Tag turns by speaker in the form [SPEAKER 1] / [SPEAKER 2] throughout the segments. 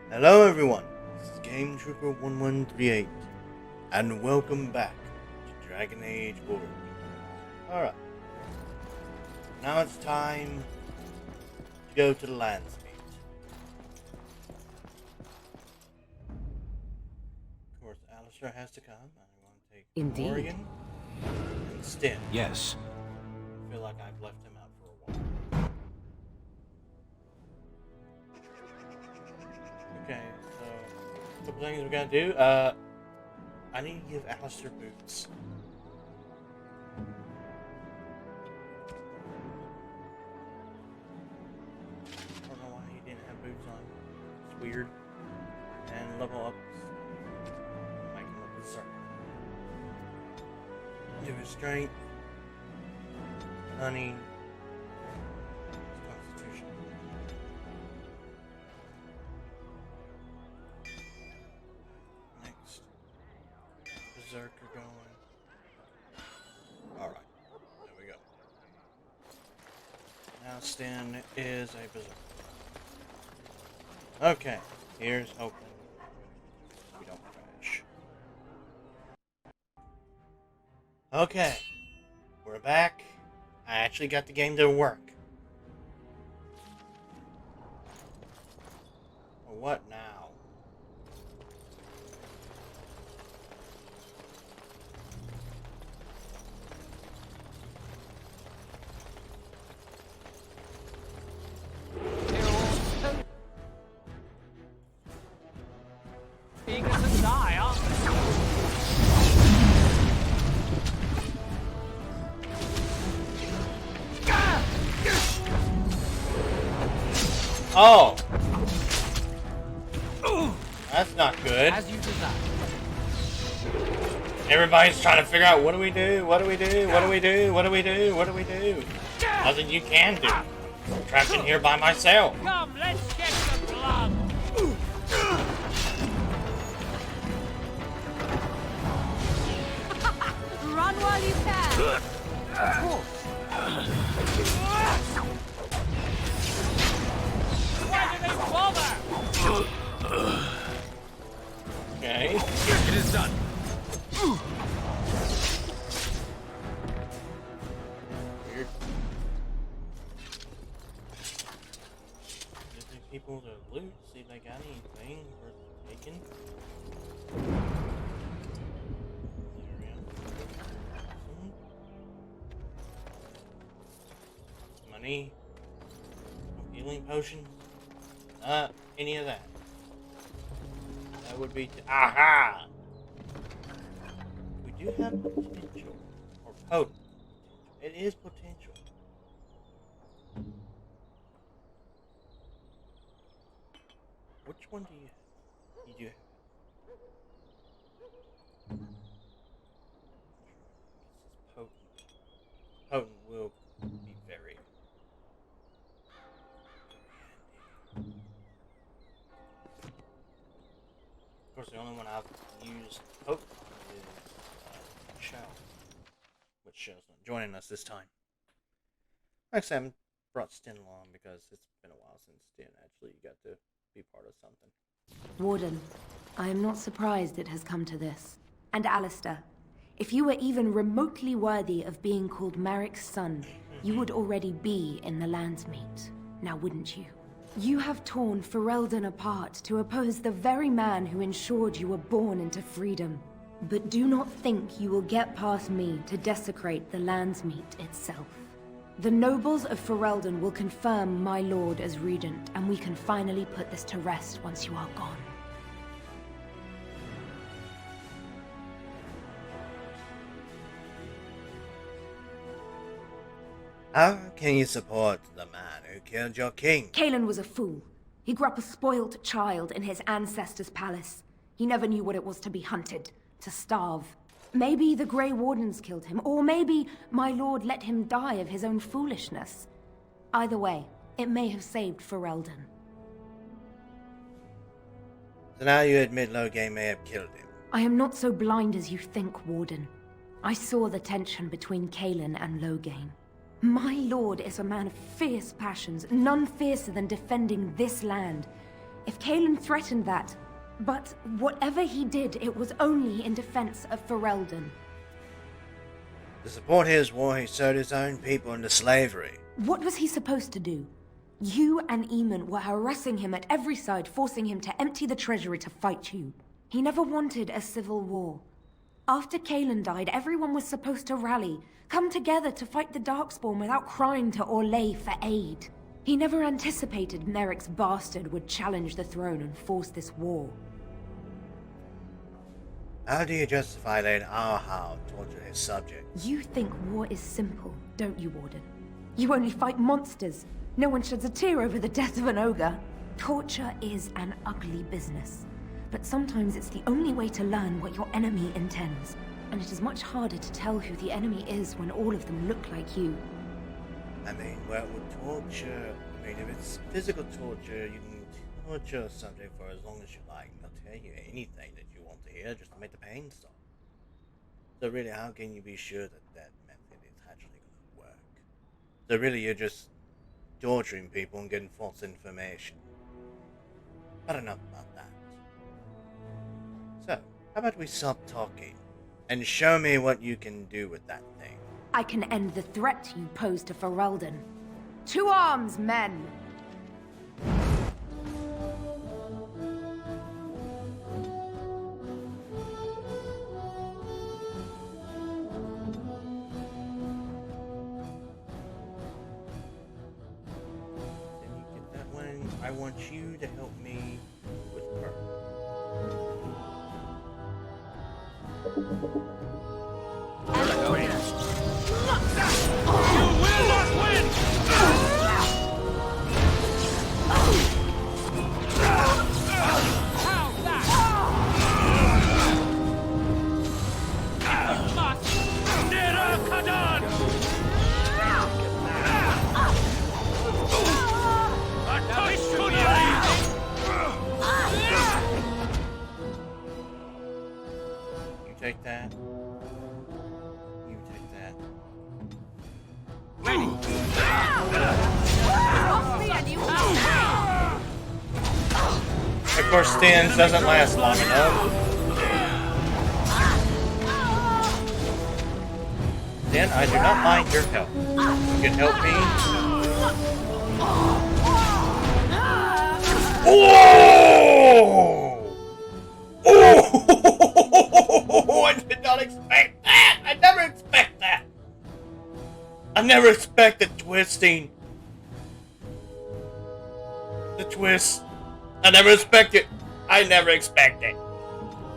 [SPEAKER 1] Hello everyone, this is Game Trooper 1138, and welcome back to Dragon Age Origins. Alright, now it's time to go to the Landsmeet. Of course, Alistair has to come. I want to take
[SPEAKER 2] Indeed.
[SPEAKER 1] Morgan and Stin.
[SPEAKER 3] Yes.
[SPEAKER 1] I feel like I've left him out for a while. Okay, so a couple things we gotta do. I need to give Alistair boots. I don't know why he didn't have boots on. It's weird. And level up. Make him a berserker. Do his strength. Cunning. Constitution. Next. Berserker going. Alright. There we go. Now Stan is a berserker. Okay. Here's hoping we don't crash. Okay. We're back. I actually got the game to work. Well, what now?
[SPEAKER 2] Eager to die, aren't they?
[SPEAKER 1] Oh! That's not good.
[SPEAKER 2] As you desire.
[SPEAKER 1] Everybody's trying to figure out what do we do? What do we do? What do we do? What do we do? What do we do? Nothing you can do. I'm trapped in here by myself.
[SPEAKER 2] Come, let's get the blood.
[SPEAKER 4] Run while you can.
[SPEAKER 2] Of course. Why do they bother?
[SPEAKER 1] Okay.
[SPEAKER 3] It is done.
[SPEAKER 1] Weird. Visiting people to loot, see if they got anything worth taking. There we go. Money. Healing potion. Any of that. That would be... Aha! We do have potential. Or potent. It is potential. Which one do you have? You do have. This is potent. Potent will be very handy. Of course, the only one I've used potent on is Shell, which Shell's not joining us this time. Actually, I haven't brought Stin along because it's been a while since Stin actually got to be part of something.
[SPEAKER 4] Warden, I am not surprised it has come to this. And Alistair, if you were even remotely worthy of being called Marik's son, you would already be in the Landsmeet. Now wouldn't you? You have torn Ferelden apart to oppose the very man who ensured you were born into freedom. But do not think you will get past me to desecrate the Landsmeet itself. The nobles of Ferelden will confirm my lord as regent, and we can finally put this to rest once you are gone.
[SPEAKER 1] How can you support the man who killed your king?
[SPEAKER 4] Cailan was a fool. He grew up a spoilt child in his ancestors' palace. He never knew what it was to be hunted, to starve. Maybe the Grey Wardens killed him, or maybe my lord let him die of his own foolishness. Either way, it may have saved Ferelden.
[SPEAKER 1] So now you admit Loghain may have killed him.
[SPEAKER 4] I am not so blind as you think, Warden. I saw the tension between Cailan and Loghain. My lord is a man of fierce passions, none fiercer than defending this land. If Kalen threatened that, but whatever he did, it was only in defense of Ferelden.
[SPEAKER 1] To support his war, he sold his own people into slavery.
[SPEAKER 4] What was he supposed to do? You and Eamon were harassing him at every side, forcing him to empty the treasury to fight you. He never wanted a civil war. After Kalen died, everyone was supposed to rally, come together to fight the Darkspawn without crying to Orlais for aid. He never anticipated Merrick's bastard would challenge the throne and force this war.
[SPEAKER 1] How do you justify letting our hound torture his subjects?
[SPEAKER 4] You think war is simple, don't you, Warden? You only fight monsters. No one sheds a tear over the death of an ogre. Torture is an ugly business. But sometimes it's the only way to learn what your enemy intends. And it is much harder to tell who the enemy is when all of them look like you.
[SPEAKER 1] I mean, well, with torture, I mean, if it's physical torture, you can torture a subject for as long as you like. They'll tell you anything that you want to hear just to make the pain stop. So really, how can you be sure that that method is actually going to work? So really, you're just torturing people and getting false information. But enough about that. So, how about we stop talking and show me what you can do with that thing?
[SPEAKER 4] I can end the threat you pose to Ferelden. To arms, men!
[SPEAKER 1] Then you get that one. I want you to help me with her.
[SPEAKER 2] You will not win! How's that? You must! Nera Kadan! A touch to the
[SPEAKER 1] You take that. You take that.
[SPEAKER 2] Ready!
[SPEAKER 1] Of course, Stans doesn't last long enough. Then I do not mind your help. You can help me. Oh! Oh! I did not expect that. I never expect that. I never expected twisting. The twist. I never expected. I never expected.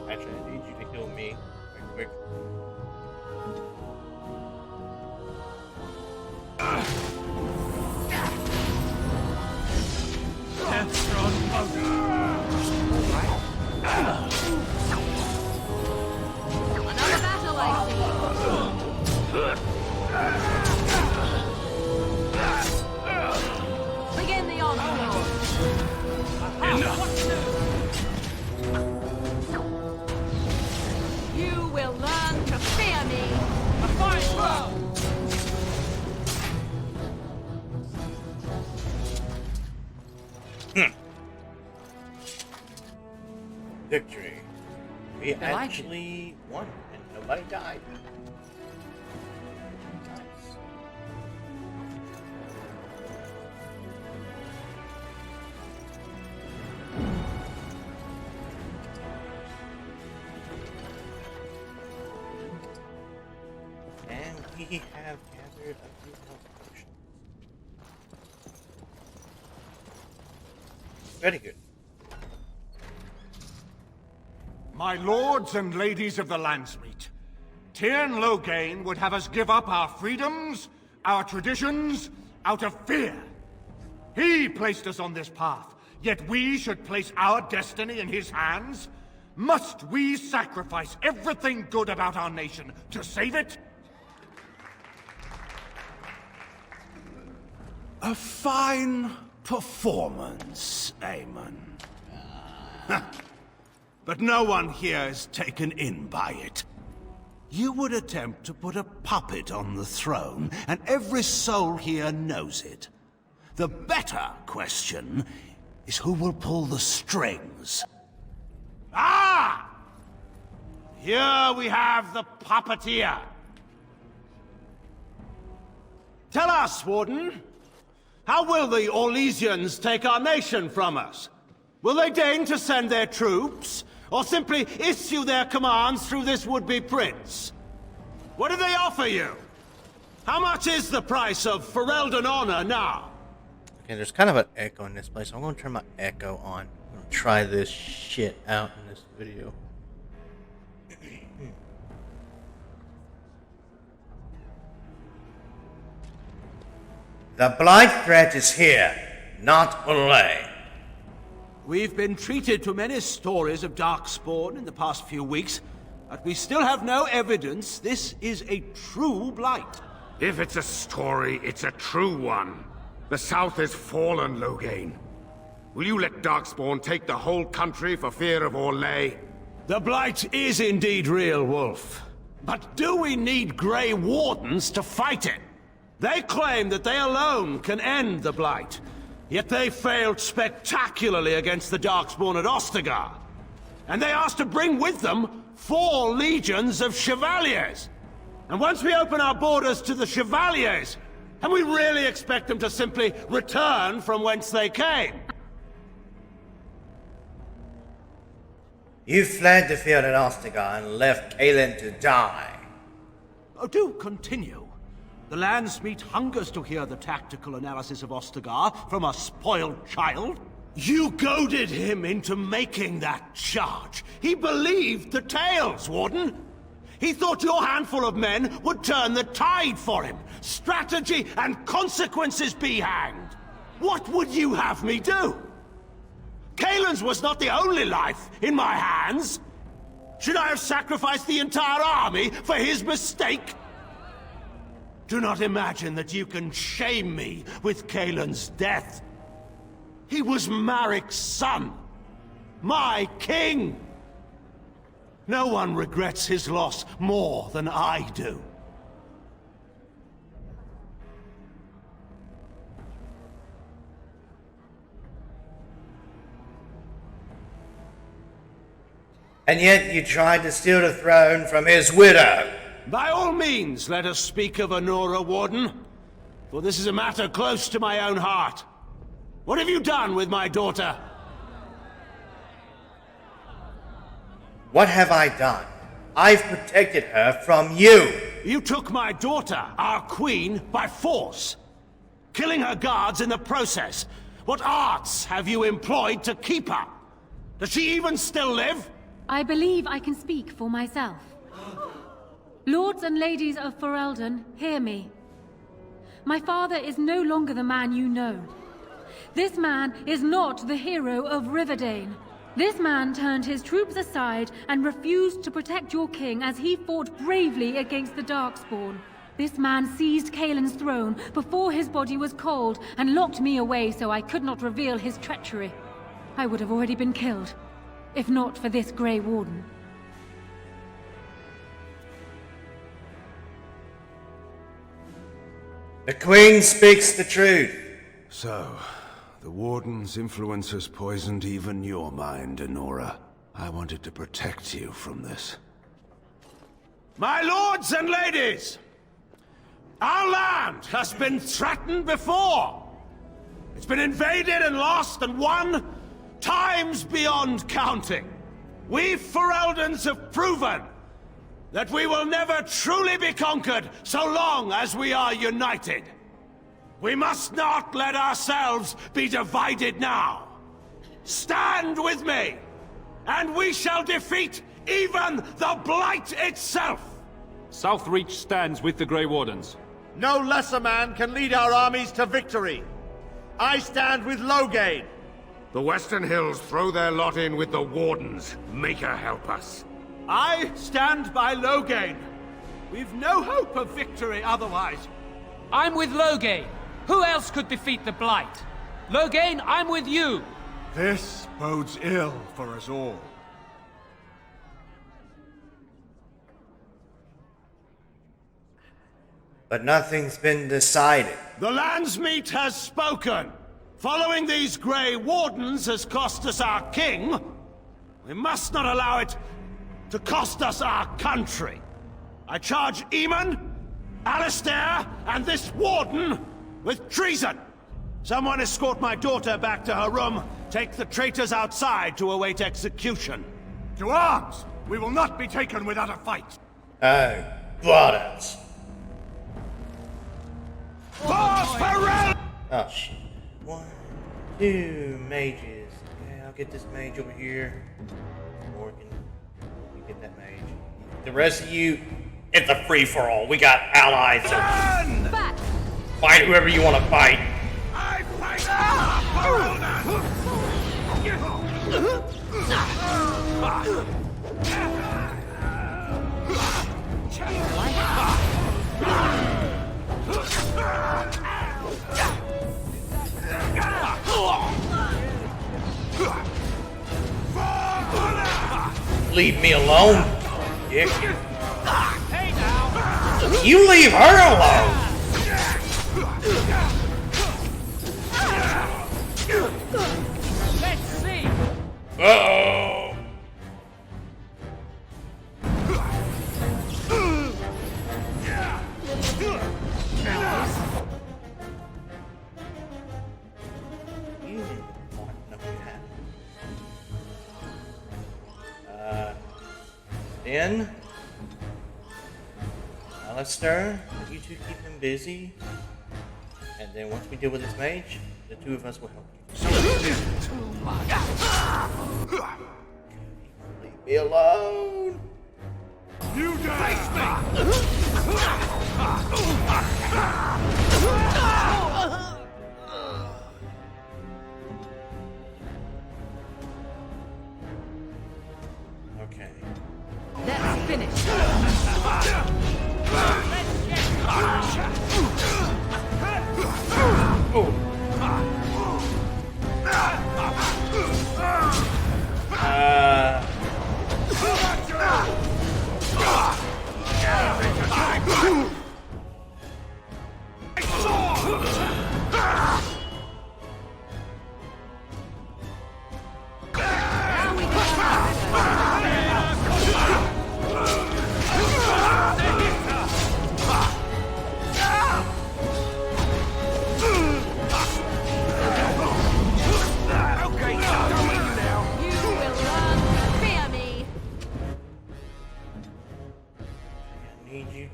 [SPEAKER 1] Actually, I need you to heal me right quick.
[SPEAKER 2] Another battle, I see. Begin the onslaught. You will learn to fear me. A fine throw.
[SPEAKER 1] Victory. We
[SPEAKER 2] I like
[SPEAKER 1] actually won, and nobody died. Nice. And we have gathered a few health potions. Very good.
[SPEAKER 3] My lords and ladies of the Landsmeet, Tyrn Loghain would have us give up our freedoms, our traditions, out of fear. He placed us on this path, yet we should place our destiny in his hands? Must we sacrifice everything good about our nation to save it?
[SPEAKER 5] A fine performance, Aemon. But no one here is taken in by it. You would attempt to put a puppet on the throne, and every soul here knows it. The better question is who will pull the strings. Ah! Here we have the puppeteer. Tell us, Warden, how will the Orlesians take our nation from us? Will they deign to send their troops, or simply issue their commands through this would-be prince? What do they offer you? How much is the price of Ferelden honor now?
[SPEAKER 1] Okay, there's kind of an echo in this place. I'm going to turn my echo on. I'm going to try this shit out in this video. The Blight threat is here, not Olay.
[SPEAKER 5] We've been treated to many stories of Darkspawn in the past few weeks, but we still have no evidence this is a true blight.
[SPEAKER 3] If it's a story, it's a true one. The South has fallen, Loghain. Will you let Darkspawn take the whole country for fear of Orlais?
[SPEAKER 5] The blight is indeed real, Wolf. But do we need Grey Wardens to fight it? They claim that they alone can end the blight, yet they failed spectacularly against the Darkspawn at Ostagar. And they asked to bring with them 4 legions of Chevaliers. And once we open our borders to the Chevaliers, and we really expect them to simply return from whence they came?
[SPEAKER 1] You fled the field at Ostagar and left Kaelin to die.
[SPEAKER 5] Oh, do continue. The Landsmeet hungers to hear the tactical analysis of Ostagar from a spoiled child. You goaded him into making that charge. He believed the tales, Warden. He thought your handful of men would turn the tide for him. Strategy and consequences be hanged. What would you have me do? Kaelin's was not the only life in my hands. Should I have sacrificed the entire army for his mistake? Do not imagine that you can shame me with Kaelin's death. He was Marik's son. My king. No one regrets his loss more than I do.
[SPEAKER 1] And yet you tried to steal the throne from his widow.
[SPEAKER 5] By all means, let us speak of Honora, Warden. For this is a matter close to my own heart. What have you done with my daughter?
[SPEAKER 1] What have I done? I've protected her from you.
[SPEAKER 5] You took my daughter, our queen, by force, killing her guards in the process. What arts have you employed to keep her? Does she even still live?
[SPEAKER 2] I believe I can speak for myself. Lords and ladies of Ferelden, hear me. My father is no longer the man you know. This man is not the hero of Riverdane. This man turned his troops aside and refused to protect your king as he fought bravely against the Darkspawn. This man seized Kaelin's throne before his body was cold and locked me away so I could not reveal his treachery. I would have already been killed, if not for this Grey Warden.
[SPEAKER 1] The Queen speaks the truth.
[SPEAKER 3] So, the Warden's influence has poisoned even your mind, Honora. I wanted to protect you from this.
[SPEAKER 5] My lords and ladies! Our land has been threatened before! It's been invaded and lost and won times beyond counting. We Fereldans have proven that we will never truly be conquered so long as we are united. We must not let ourselves be divided now. Stand with me, and we shall defeat even the Blight itself!
[SPEAKER 6] Southreach stands with the Grey Wardens.
[SPEAKER 7] No lesser man can lead our armies to victory. I stand with Loghain.
[SPEAKER 3] The Western Hills throw their lot in with the Wardens. Make her help us.
[SPEAKER 5] I stand by Loghain. We've no hope of victory otherwise.
[SPEAKER 8] I'm with Loghain. Who else could defeat the Blight? Loghain, I'm with you.
[SPEAKER 3] This bodes ill for us all.
[SPEAKER 1] But nothing's been decided.
[SPEAKER 5] The Landsmeet has spoken. Following these Grey Wardens has cost us our king. We must not allow it to cost us our country. I charge Eamon, Alistair, and this warden with treason. Someone escort my daughter back to her room. Take the traitors outside to await execution.
[SPEAKER 3] To arms! We will not be taken without a fight.
[SPEAKER 1] Oh, buttons. Oh shit. 1, 2 mages. Okay, I'll get this mage over here. Morgan, you get that mage. The rest of you, it's a free for all. We got allies. So
[SPEAKER 2] Back!
[SPEAKER 1] fight whoever you want to fight.
[SPEAKER 3] I fight!
[SPEAKER 1] Leave me alone. Dick. You leave her alone.
[SPEAKER 8] Let's see.
[SPEAKER 1] Uh-oh. You didn't want to know that. Then, Alistair, you two keep him busy. And then once we deal with this mage, the two of us will help you. Leave me alone.
[SPEAKER 3] You face me!
[SPEAKER 1] Okay.
[SPEAKER 2] Let's finish.
[SPEAKER 1] Oh.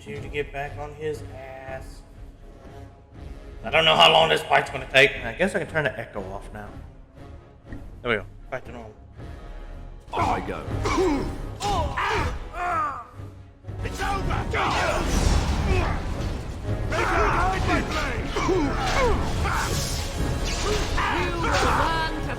[SPEAKER 1] To get back on his ass. I don't know how long this fight's gonna take. I guess I can turn the echo off now. There we go. Back to normal.
[SPEAKER 5] I go.
[SPEAKER 3] It's over! Make it hard, my blade!
[SPEAKER 2] You will learn to...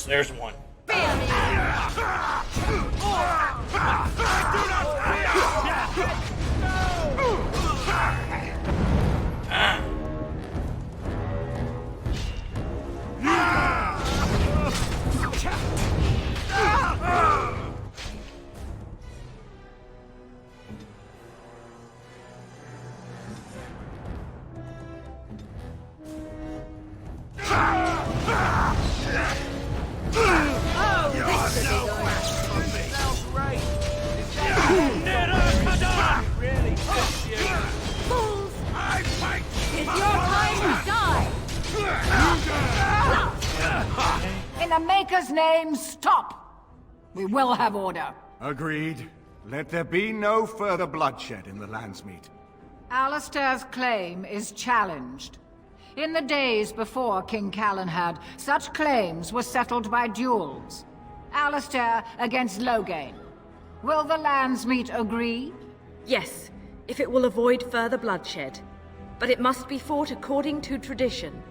[SPEAKER 1] There's one.
[SPEAKER 9] In the Maker's name, stop! We will have order.
[SPEAKER 3] Agreed. Let there be no further bloodshed in the Landsmeet.
[SPEAKER 9] Alistair's claim is challenged. In the days before King Calenhad, such claims were settled by duels. Alistair against Loghain. Will the Landsmeet agree?
[SPEAKER 10] Yes, if it will avoid further bloodshed. But it must be fought according to tradition,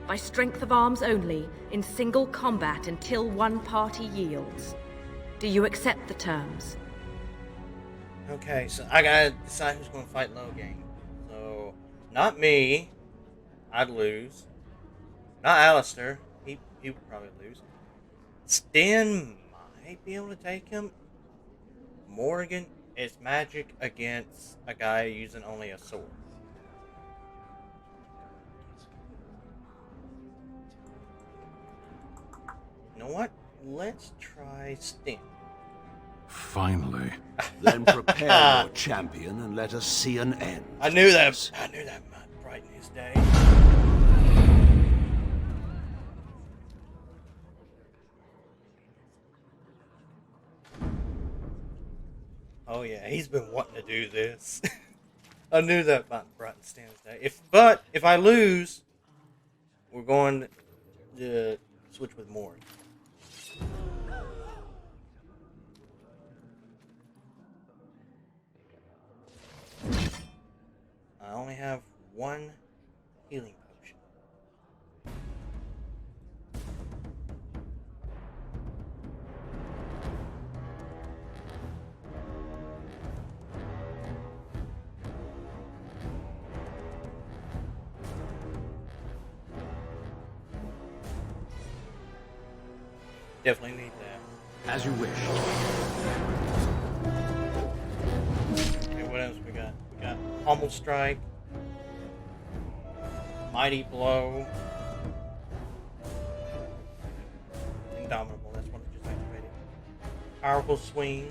[SPEAKER 10] by strength of arms only, in single combat until one party yields. Do you accept the terms?
[SPEAKER 1] Okay, so I gotta decide who's gonna fight Loghain. So, not me. I'd lose. Not Alistair. He would probably lose. Sten might be able to take him. Morgan is magic against a guy using only a sword. You know what? Let's try Sten.
[SPEAKER 5] Finally. Then prepare your champion and let us see an end.
[SPEAKER 1] I knew that might brighten his day. Oh yeah, he's been wanting to do this. I knew that might brighten Stan's day. If I lose, we're going to switch with Morgan. I only have one healing potion. Definitely need that.
[SPEAKER 5] As you wish.
[SPEAKER 1] Okay, what else we got? We got Pommel Strike, Mighty Blow, Indomitable, that's one I just activated. Powerful Swing.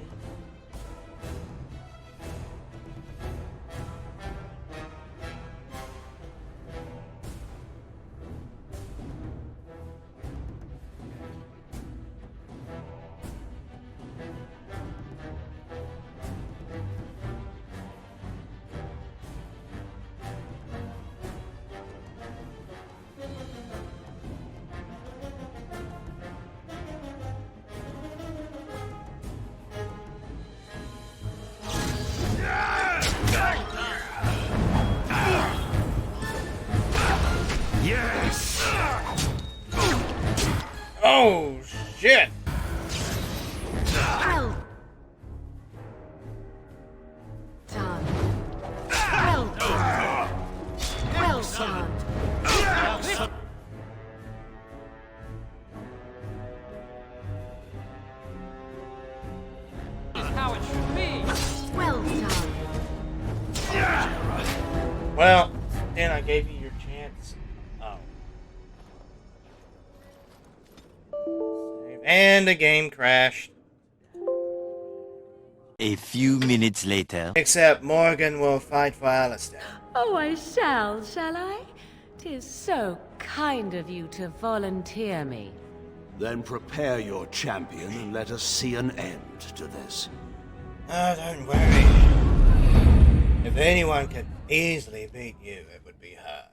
[SPEAKER 3] Yes!
[SPEAKER 1] Oh, shit!
[SPEAKER 4] Well done. Well done. Well done.
[SPEAKER 8] Is how it should be.
[SPEAKER 4] Well done.
[SPEAKER 1] Well, then I gave you your chance. Oh. Save. And the game crashed.
[SPEAKER 11] A few minutes later.
[SPEAKER 1] Except Morgan will fight for Alistair.
[SPEAKER 2] Oh, I shall I? 'Tis so kind of you to volunteer me.
[SPEAKER 5] Then prepare your champion and let us see an end to this.
[SPEAKER 1] Oh, don't worry. If anyone could easily beat you, it would be her.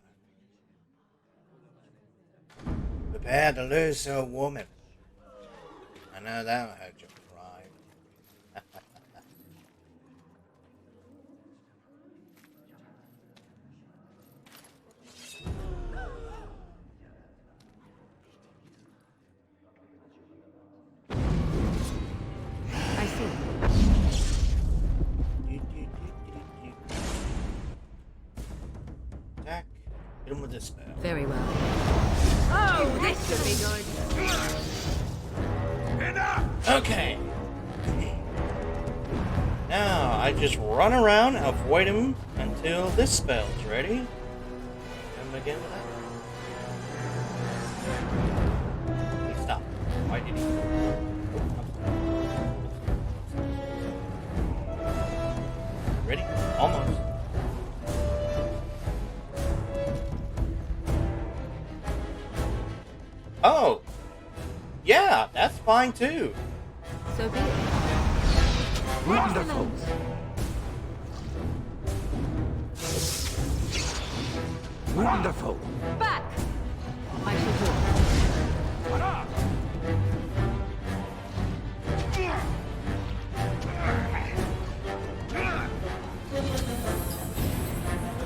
[SPEAKER 1] Prepare to lose to a woman. I know that'll hurt your pride.
[SPEAKER 2] I see.
[SPEAKER 1] Attack. Hit him with this spell.
[SPEAKER 2] Very well.
[SPEAKER 10] Oh, this should be good.
[SPEAKER 1] Okay. Now, I just run around, avoid him until this spell's ready. Hit him again with that. He stopped. Why did he? Ready? Almost. Oh! Yeah, that's fine too.
[SPEAKER 2] So be it.
[SPEAKER 5] Wonderful. Wonderful.
[SPEAKER 2] Back! I shall do it.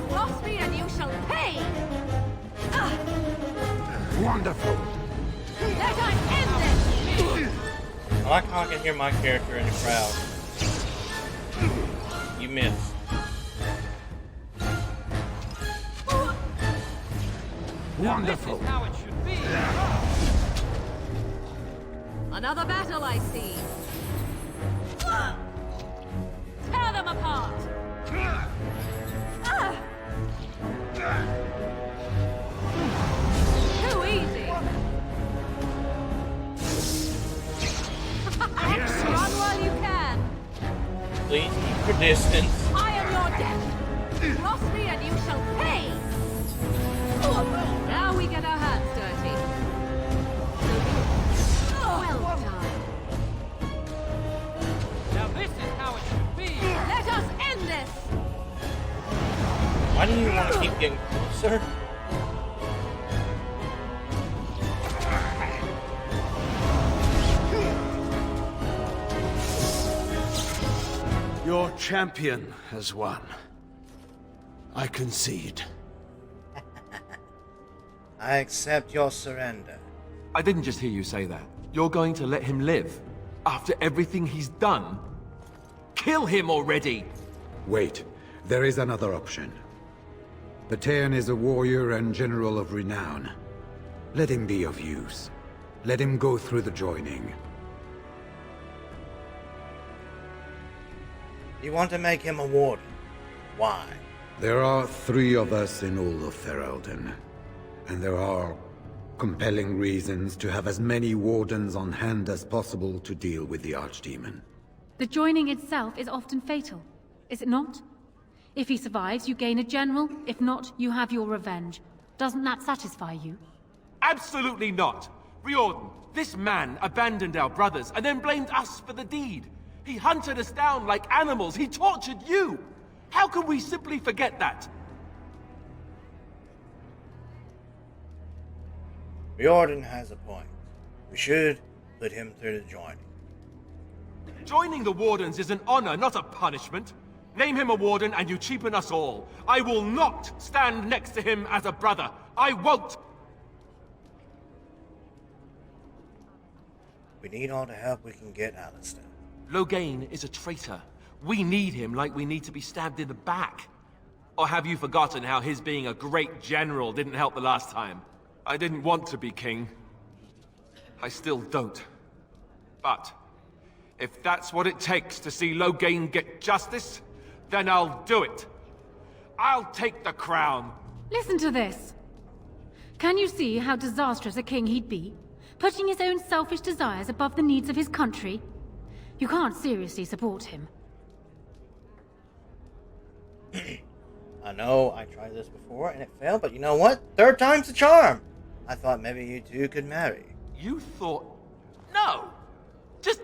[SPEAKER 10] Cross me and you shall pay!
[SPEAKER 5] Wonderful.
[SPEAKER 10] Let us end this!
[SPEAKER 1] I like how I can hear my character in the crowd. You missed.
[SPEAKER 5] Wonderful.
[SPEAKER 8] This is how it should be.
[SPEAKER 10] Another battle, I see.
[SPEAKER 2] Tear them apart!
[SPEAKER 10] Too easy. Run while you can.
[SPEAKER 1] Please keep your distance.
[SPEAKER 10] I am your death. Cross me and you shall pay. Now we get our hands dirty. Well done.
[SPEAKER 8] Now this is how it should be.
[SPEAKER 10] Let us end this.
[SPEAKER 1] Why do you want to keep getting closer?
[SPEAKER 5] Your champion has won. I concede.
[SPEAKER 1] I accept your surrender.
[SPEAKER 12] I didn't just hear you say that. You're going to let him live? After everything he's done? Kill him already!
[SPEAKER 13] Wait, there is another option. Patean is a warrior and general of renown. Let him be of use. Let him go through the joining.
[SPEAKER 1] You want to make him a warden? Why?
[SPEAKER 13] There are 3 of us in all of Ferelden, and there are compelling reasons to have as many wardens on hand as possible to deal with the Archdemon.
[SPEAKER 2] The joining itself is often fatal, is it not? If he survives, you gain a general. If not, you have your revenge. Doesn't that satisfy you?
[SPEAKER 12] Absolutely not! Riordan, this man abandoned our brothers and then blamed us for the deed. He hunted us down like animals. He tortured you. How can we simply forget that?
[SPEAKER 1] Riordan has a point. We should put him through the joining.
[SPEAKER 12] Joining the Wardens is an honor, not a punishment. Name him a Warden and you cheapen us all. I will not stand next to him as a brother. I won't!
[SPEAKER 1] We need all the help we can get, Alistair.
[SPEAKER 12] Loghain is a traitor. We need him like we need to be stabbed in the back. Or have you forgotten how his being a great general didn't help the last time? I didn't want to be king. I still don't. But if that's what it takes to see Loghain get justice, then I'll do it. I'll take the crown.
[SPEAKER 2] Listen to this. Can you see how disastrous a king he'd be? Putting his own selfish desires above the needs of his country? You can't seriously support him.
[SPEAKER 1] I know I tried this before and it failed, but you know what? 3rd time's the charm! I thought maybe you two could marry.
[SPEAKER 12] You thought... No! Just...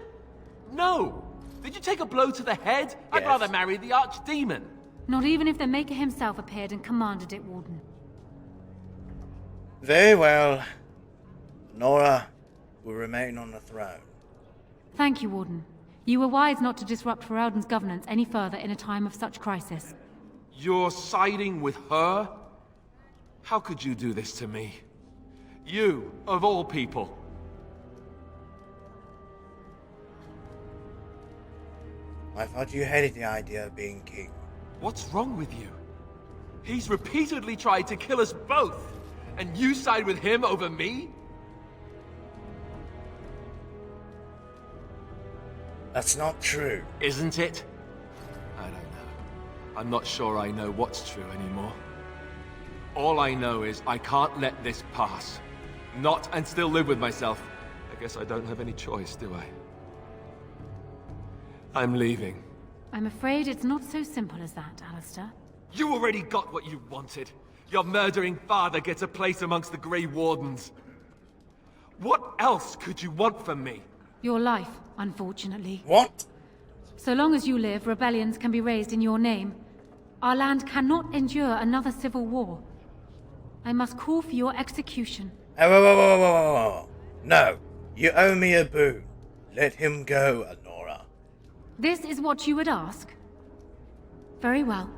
[SPEAKER 12] no! Did you take a blow to the head? I'd rather marry the Archdemon.
[SPEAKER 2] Not even if the Maker himself appeared and commanded it, Warden.
[SPEAKER 1] Very well. Nora will remain on the throne.
[SPEAKER 2] Thank you, Warden. You were wise not to disrupt Ferelden's governance any further in a time of such crisis.
[SPEAKER 12] You're siding with her? How could you do this to me? You, of all people.
[SPEAKER 1] I thought you hated the idea of being king.
[SPEAKER 12] What's wrong with you? He's repeatedly tried to kill us both, and you side with him over me?
[SPEAKER 1] That's not true.
[SPEAKER 12] Isn't it? I don't know. I'm not sure I know what's true anymore. All I know is I can't let this pass. Not and still live with myself. I guess I don't have any choice, do I? I'm leaving.
[SPEAKER 2] I'm afraid it's not so simple as that, Alistair.
[SPEAKER 12] You already got what you wanted. Your murdering father gets a place amongst the Grey Wardens. What else could you want from me?
[SPEAKER 2] Your life, unfortunately.
[SPEAKER 1] What?
[SPEAKER 2] So long as you live, rebellions can be raised in your name. Our land cannot endure another civil war. I must call for your execution.
[SPEAKER 1] Whoa. No, you owe me a boon. Let him go, Nora.
[SPEAKER 2] This is what you would ask? Very well.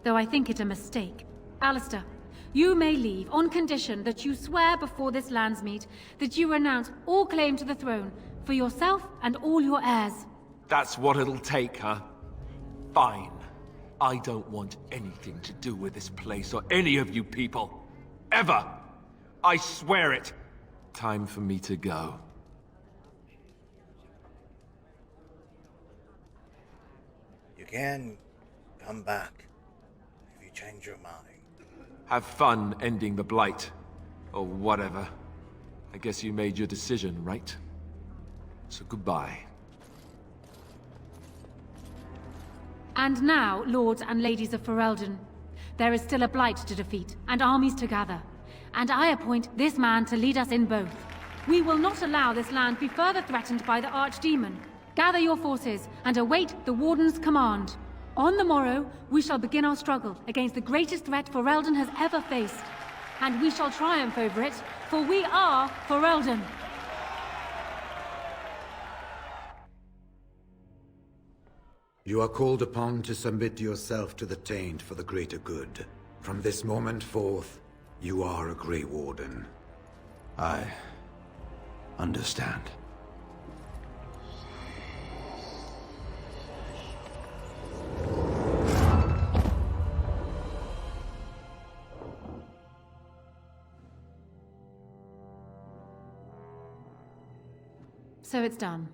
[SPEAKER 2] Though I think it a mistake. Alistair, you may leave on condition that you swear before this Landsmeet that you renounce all claim to the throne for yourself and all your heirs.
[SPEAKER 12] That's what it'll take, huh? Fine. I don't want anything to do with this place or any of you people. Ever. I swear it. Time for me to go.
[SPEAKER 1] You can come back if you change your mind.
[SPEAKER 12] Have fun ending the Blight. Or whatever. I guess you made your decision, right? So goodbye.
[SPEAKER 2] And now, lords and ladies of Ferelden, there is still a Blight to defeat, and armies to gather. And I appoint this man to lead us in both. We will not allow this land be further threatened by the Archdemon. Gather your forces, and await the Warden's command. On the morrow, we shall begin our struggle against the greatest threat Ferelden has ever faced. And we shall triumph over it, for we are Ferelden.
[SPEAKER 13] You are called upon to submit yourself to the Taint for the greater good. From this moment forth, you are a Grey Warden.
[SPEAKER 5] I understand.
[SPEAKER 2] So it's done.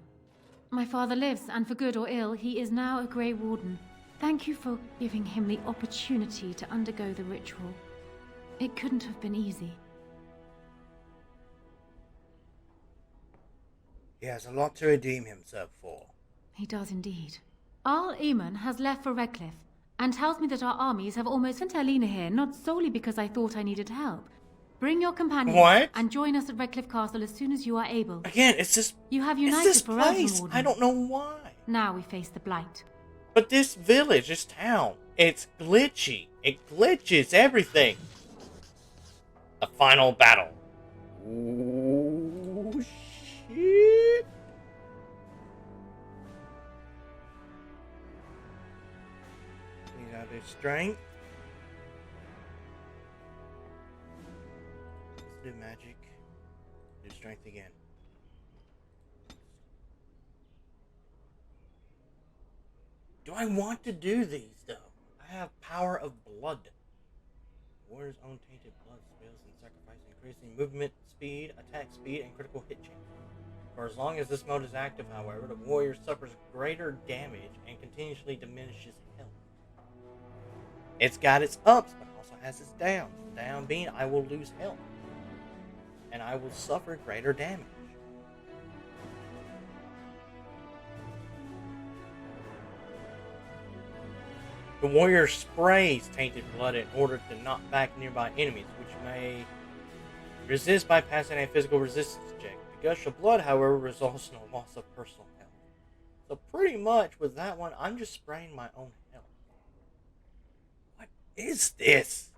[SPEAKER 2] My father lives, and for good or ill, he is now a Grey Warden. Thank you for giving him the opportunity to undergo the ritual. It couldn't have been easy.
[SPEAKER 1] He has a lot to redeem himself for.
[SPEAKER 2] He does indeed. Arl Eamon has left for Redcliffe, and tells me that our armies have almost sent Alina here, not solely because I thought I needed help. Bring your companions and join us at Redcliffe Castle as soon as you are able.
[SPEAKER 1] Again, it's just...
[SPEAKER 2] You have united
[SPEAKER 1] this
[SPEAKER 2] for
[SPEAKER 1] place.
[SPEAKER 2] Warden.
[SPEAKER 1] I don't know why.
[SPEAKER 2] Now we face the Blight.
[SPEAKER 1] But this village, this town, it's glitchy. It glitches everything. The final battle. Ooh, shit. You got this strength. Do magic, do strength again. Do I want to do these though? I have power of blood. Warrior's own tainted blood spells and sacrifice, increasing movement speed, attack speed, and critical hit chance. For as long as this mode is active, however, the warrior suffers greater damage and continuously diminishes health. It's got its ups, but also has its downs. Down being I will lose health, and I will suffer greater damage. The warrior sprays tainted blood in order to knock back nearby enemies, which may resist by passing a physical resistance check. The gush of blood, however, results in a loss of personal health. So pretty much with that one, I'm just spraying my own health. What is this?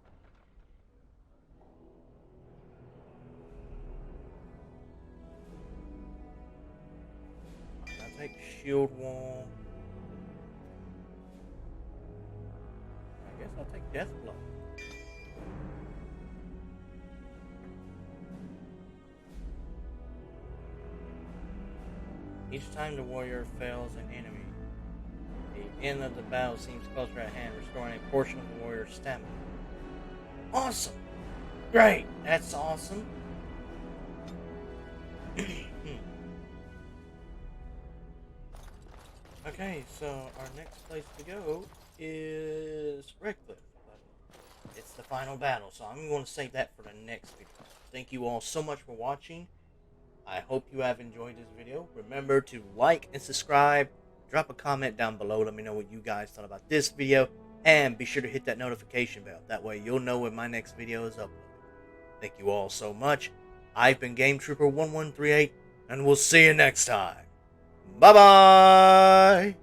[SPEAKER 1] I'll take shield wall. I guess I'll take death blow. Each time the warrior fails an enemy, the end of the battle seems closer at hand, restoring a portion of the warrior's stamina. Awesome! Great! That's awesome! Okay, so our next place to go is Redcliffe. It's the final battle, so I'm going to save that for the next video. Thank you all so much for watching. I hope you have enjoyed this video. Remember to like and subscribe. Drop a comment down below. Let me know what you guys thought about this video. And be sure to hit that notification bell. That way you'll know when my next video is uploaded. Thank you all so much. I've been Game Trooper 1138, and we'll see you next time. Bye-bye!